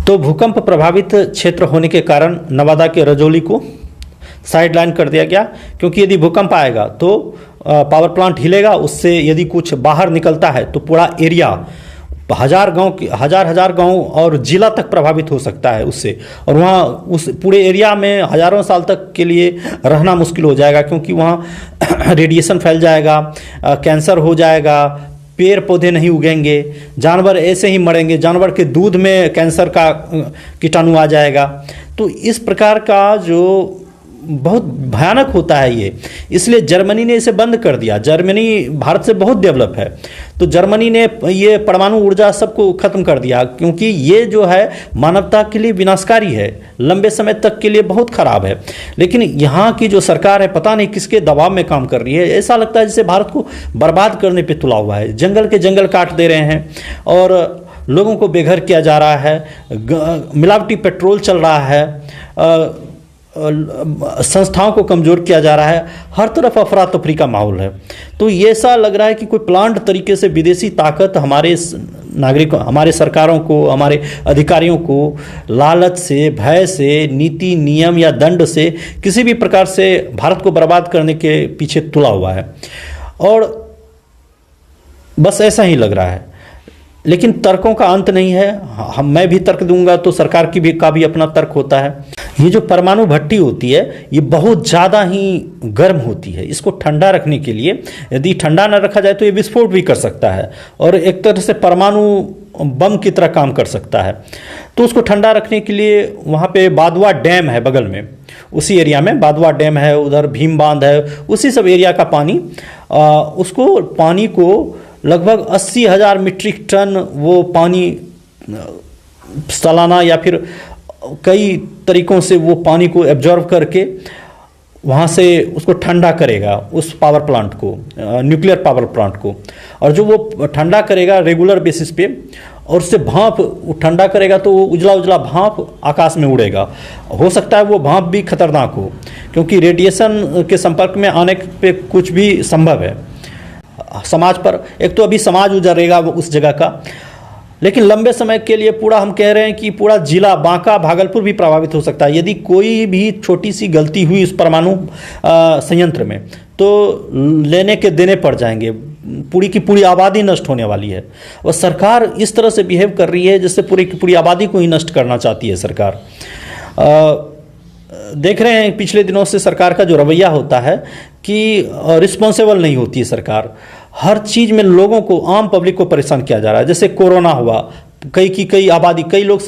तो भूकंप प्रभावित क्षेत्र होने के कारण नवादा के रजौली को साइडलाइन कर दिया गया, क्योंकि यदि भूकंप आएगा तो पावर प्लांट हिलेगा, उससे यदि कुछ बाहर निकलता है तो पूरा एरिया हजार गांव और जिला तक प्रभावित हो सकता है उससे, और वहाँ उस पूरे एरिया में हजारों साल तक के लिए रहना मुश्किल हो जाएगा, क्योंकि वहाँ रेडिएशन फैल जाएगा, कैंसर हो जाएगा, पेड़ पौधे नहीं उगेंगे, जानवर ऐसे ही मरेंगे, जानवर के दूध में कैंसर का कीटाणु आ जाएगा। तो इस प्रकार का जो बहुत भयानक होता है ये, इसलिए जर्मनी ने इसे बंद कर दिया। जर्मनी भारत से बहुत डेवलप है, तो जर्मनी ने ये परमाणु ऊर्जा सबको खत्म कर दिया, क्योंकि ये जो है मानवता के लिए विनाशकारी है, लंबे समय तक के लिए बहुत खराब है। लेकिन यहाँ की जो सरकार है पता नहीं किसके दबाव में काम कर रही है, ऐसा लगता है जैसे भारत को बर्बाद करने पे तुला हुआ है। जंगल के जंगल काट दे रहे हैं और लोगों को बेघर किया जा रहा है, मिलावटी पेट्रोल चल रहा है, संस्थाओं को कमज़ोर किया जा रहा है, हर तरफ अफरा तफरी का माहौल है। तो ये ऐसा लग रहा है कि कोई प्लांट तरीके से विदेशी ताकत हमारे नागरिकों, हमारे सरकारों को, हमारे अधिकारियों को लालच से, भय से, नीति नियम या दंड से, किसी भी प्रकार से भारत को बर्बाद करने के पीछे तुला हुआ है, और बस ऐसा ही लग रहा है। लेकिन तर्कों का अंत नहीं है, मैं भी तर्क दूंगा तो सरकार का भी अपना तर्क होता है। ये जो परमाणु भट्टी होती है ये बहुत ज़्यादा ही गर्म होती है, इसको ठंडा रखने के लिए यदि ठंडा न रखा जाए तो ये विस्फोट भी कर सकता है और एक तरह से परमाणु बम की तरह काम कर सकता है। तो उसको ठंडा रखने के लिए वहाँ पे बादवा डैम है बगल में, उसी एरिया में बादवा डैम है, उधर भीम बांध है, उसी सब एरिया का पानी, उसको पानी को लगभग 80,000 मीट्रिक टन वो पानी सालाना या फिर कई तरीकों से वो पानी को एब्जॉर्व करके वहाँ से उसको ठंडा करेगा, उस पावर प्लांट को, न्यूक्लियर पावर प्लांट को। और जो वो ठंडा करेगा रेगुलर बेसिस पे, और उससे भाप ठंडा करेगा तो वो उजला उजला भाप आकाश में उड़ेगा। हो सकता है वो भाप भी खतरनाक हो, क्योंकि रेडिएशन के संपर्क में आने पे कुछ भी संभव है समाज पर। एक तो अभी समाज उजड़ेगा उस जगह का, लेकिन लंबे समय के लिए पूरा हम कह रहे हैं कि पूरा जिला बांका भागलपुर भी प्रभावित हो सकता है। यदि कोई भी छोटी सी गलती हुई उस परमाणु संयंत्र में तो लेने के देने पड़ जाएंगे, पूरी की पूरी आबादी नष्ट होने वाली है। और सरकार इस तरह से बिहेव कर रही है जैसे पूरी की पूरी आबादी को ही नष्ट करना चाहती है सरकार। देख रहे हैं पिछले दिनों से सरकार का जो रवैया होता है कि रिस्पॉन्सिबल नहीं होती है सरकार, हर चीज़ में लोगों को, आम पब्लिक को परेशान किया जा रहा है। जैसे कोरोना हुआ, कई आबादी, कई लोग